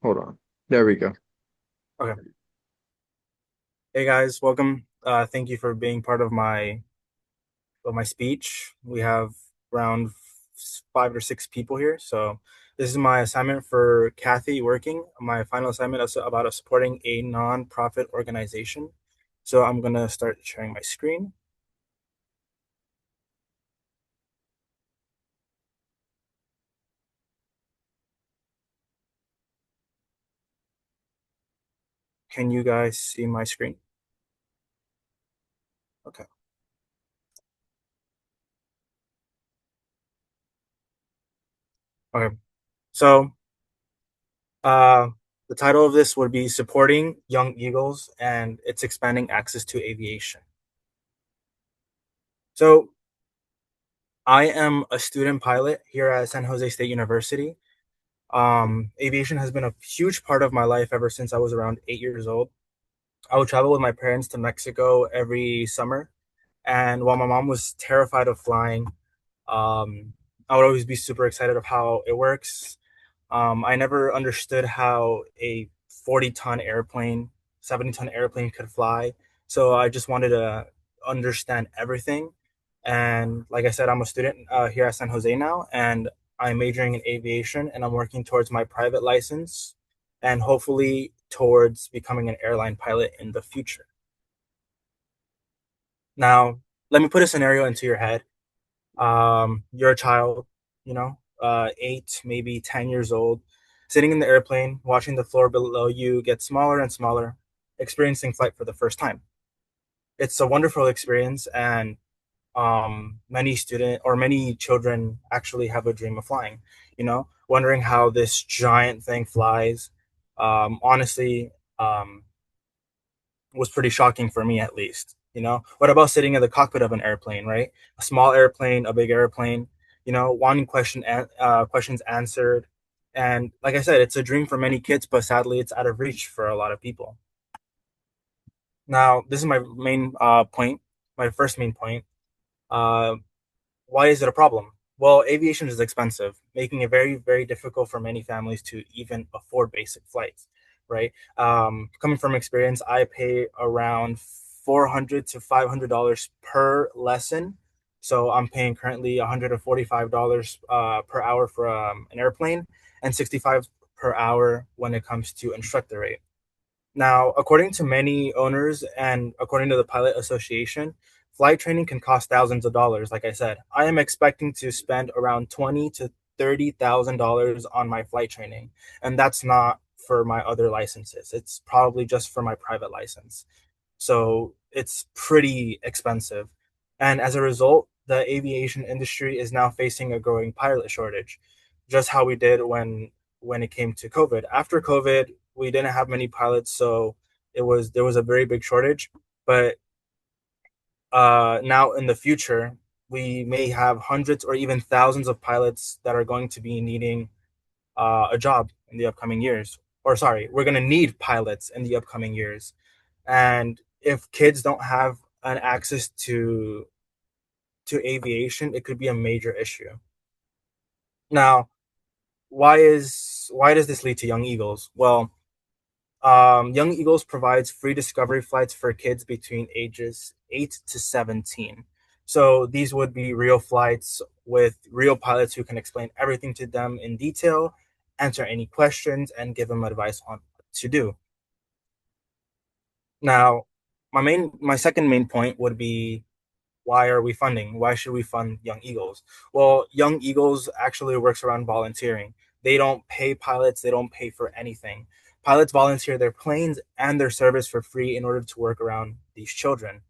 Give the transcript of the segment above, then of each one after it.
Hold on. There we go. Okay. Hey guys, welcome. Thank you for being part of my speech. We have around 5 or 6 people here. So this is my assignment for Kathy working. My final assignment is about supporting a non-profit organization. So I'm gonna start sharing my screen. Can you guys see my screen? Okay. Okay. So uh, the title of this would be Supporting Young Eagles and Its Expanding Access to Aviation. So I am a student pilot here at San Jose State University. Aviation has been a huge part of my life ever since I was around 8 years old. I would travel with my parents to Mexico every summer, and while my mom was terrified of flying, I would always be super excited of how it works. I never understood how a 40-ton airplane, 70-ton airplane could fly. So I just wanted to understand everything. And like I said, I'm a student here at San Jose now, and I'm majoring in aviation, and I'm working towards my private license and hopefully towards becoming an airline pilot in the future. Now, let me put a scenario into your head. You're a child, 8, maybe 10 years old, sitting in the airplane, watching the floor below you get smaller and smaller, experiencing flight for the first time. It's a wonderful experience, and many children actually have a dream of flying. Wondering how this giant thing flies. Honestly, was pretty shocking for me at least. What about sitting in the cockpit of an airplane, right? A small airplane, a big airplane, wanting questions answered. And like I said, it's a dream for many kids, but sadly it's out of reach for a lot of people. Now, this is my main point, my first main point. Uh, why is it a problem? Well, aviation is expensive, making it very, very difficult for many families to even afford basic flights, right? Coming from experience, I pay around $400 to $500 per lesson. So I'm paying currently $145 per hour for an airplane and 65 per hour when it comes to instructor rate. Now, according to many owners and according to the Pilot Association, flight training can cost thousands of dollars. Like I said, I am expecting to spend around $20,000 to $30,000 on my flight training, and that's not for my other licenses. It's probably just for my private license. So it's pretty expensive, and as a result, the aviation industry is now facing a growing pilot shortage, just how we did when it came to COVID. After COVID, we didn't have many pilots, so there was a very big shortage. But now in the future, we may have hundreds or even thousands of pilots that are going to be needing a job in the upcoming years. Or sorry, we're going to need pilots in the upcoming years. And if kids don't have an access to aviation, it could be a major issue. Now, why does this lead to young eagles? Well, Young Eagles provides free discovery flights for kids between ages 8 to 17. So these would be real flights with real pilots who can explain everything to them in detail, answer any questions, and give them advice on what to do. Now, my second main point would be, why are we funding? Why should we fund Young Eagles? Well, Young Eagles actually works around volunteering. They don't pay pilots, they don't pay for anything. Pilots volunteer their planes and their service for free in order to work around these children.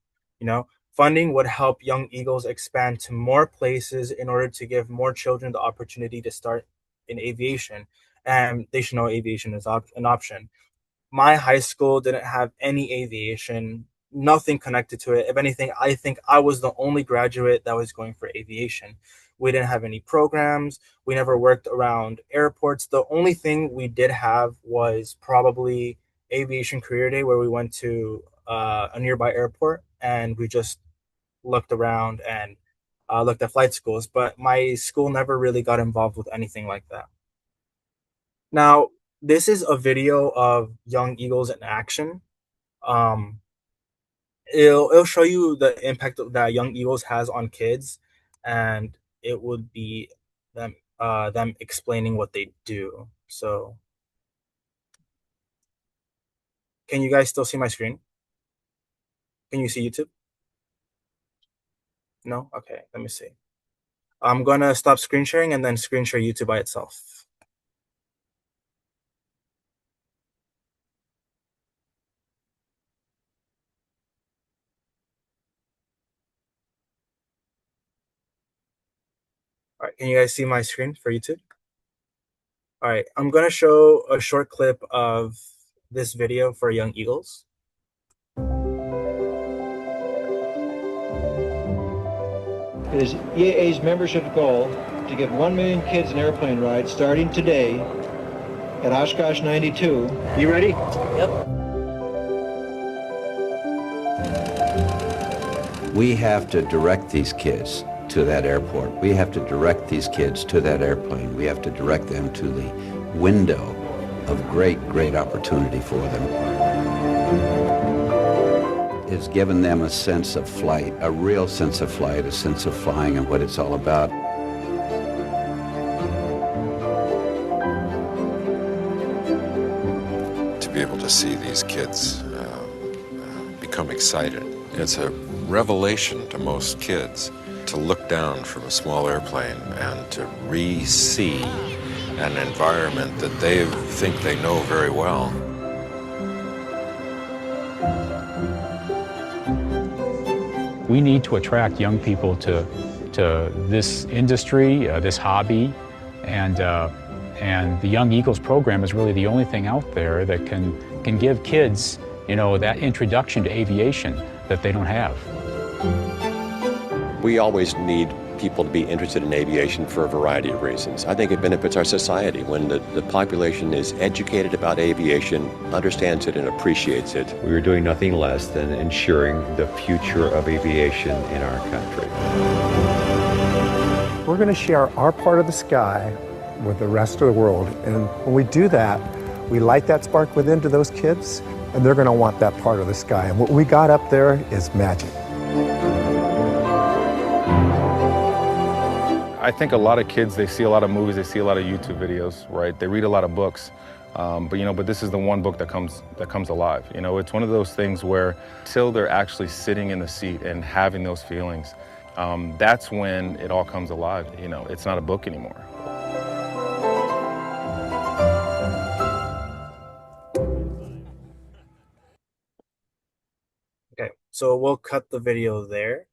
Funding would help Young Eagles expand to more places in order to give more children the opportunity to start in aviation. And they should know aviation is an option. My high school didn't have any aviation, nothing connected to it. If anything, I think I was the only graduate that was going for aviation. We didn't have any programs. We never worked around airports. The only thing we did have was probably aviation career day, where we went to a nearby airport and we just looked around and looked at flight schools. But my school never really got involved with anything like that. Now, This is a video of young eagles in action. Um, it'll show you the impact that young eagles has on kids, and it would be them explaining what they do. So, can you guys still see my screen? Can you see YouTube? No? Okay, let me see. I'm gonna stop screen sharing and then screen share YouTube by itself. All right, can you guys see my screen for YouTube? All right, I'm gonna show a short clip of this video for young eagles. It is EAA's membership goal to give 1 million kids an airplane ride starting today at Oshkosh 92. You ready? Yep. We have to direct these kids to that airport. We have to direct these kids to that airplane. We have to direct them to the window of great, great opportunity for them. It's given them a sense of flight, a real sense of flight, a sense of flying and what it's all about. To be able to see these kids become excited, it's a revelation to most kids to look down from a small airplane and to re-see an environment that they think they know very well. We need to attract young people to this industry, this hobby, and the Young Eagles program is really the only thing out there that can give kids, that introduction to aviation that they don't have. We always need people to be interested in aviation for a variety of reasons. I think it benefits our society when the population is educated about aviation, understands it, and appreciates it. We are doing nothing less than ensuring the future of aviation in our country. We're going to share our part of the sky with the rest of the world. And when we do that, we light that spark within to those kids, and they're going to want that part of the sky. And what we got up there is magic. I think a lot of kids, they see a lot of movies, they see a lot of YouTube videos, right? They read a lot of books, but this is the one book that comes alive. It's one of those things where till they're actually sitting in the seat and having those feelings, that's when it all comes alive. It's not a book anymore. Okay, so we'll cut the video there.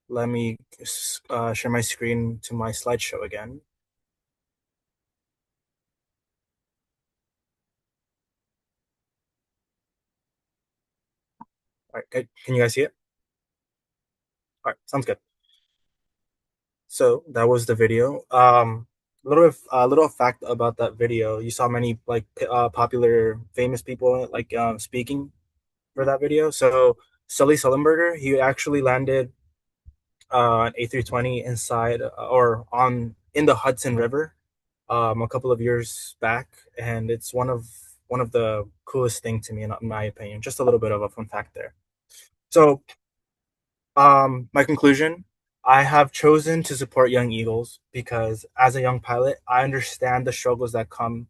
Let me share my screen to my slideshow again. All right, good. Can you guys see it? All right, sounds good. So that was the video. A little fact about that video. You saw many popular, famous people speaking for that video. So Sully Sullenberger, he actually landed an A320 inside or on in the Hudson River a couple of years back, and it's one of the coolest thing to me in my opinion. Just a little bit of a fun fact there. So my conclusion, I have chosen to support Young Eagles because as a young pilot, I understand the struggles that come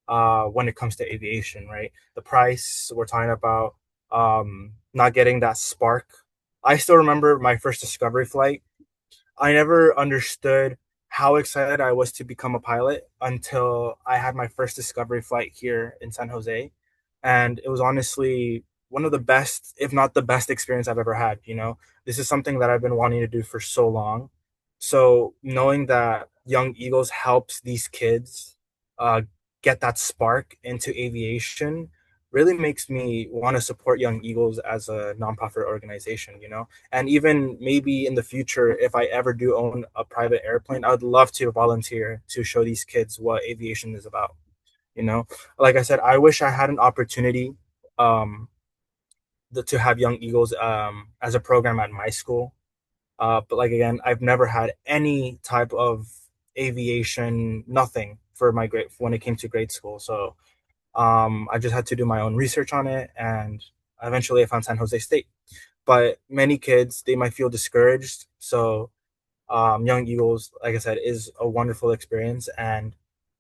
when it comes to aviation, right? The price, we're talking about not getting that spark. I still remember my first discovery flight. I never understood how excited I was to become a pilot until I had my first discovery flight here in San Jose. And it was honestly one of the best, if not the best experience I've ever had. This is something that I've been wanting to do for so long. So knowing that Young Eagles helps these kids get that spark into aviation really makes me want to support Young Eagles as a nonprofit organization. And even maybe in the future, if I ever do own a private airplane, I would love to volunteer to show these kids what aviation is about. Like I said, I wish I had an opportunity to have Young Eagles as a program at my school. But again, I've never had any type of aviation, nothing for my grade when it came to grade school. So I just had to do my own research on it, and eventually I found San Jose State. But many kids, they might feel discouraged. So Young Eagles, like I said, is a wonderful experience, and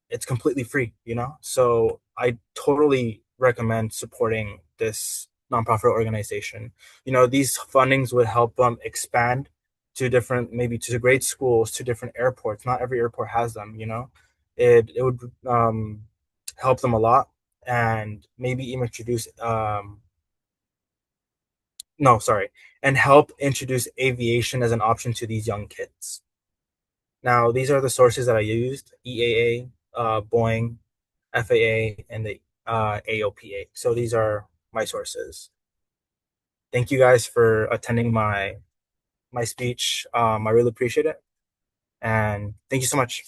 it's completely free, So I totally recommend supporting this nonprofit organization. These fundings would help them expand to different, maybe to great schools, to different airports. Not every airport has them. It would help them a lot, and maybe even introduce no, sorry, and help introduce aviation as an option to these young kids. Now, these are the sources that I used: EAA, Boeing, FAA, and the AOPA. So these are my sources. Thank you guys for attending my speech. I really appreciate it, and thank you so much.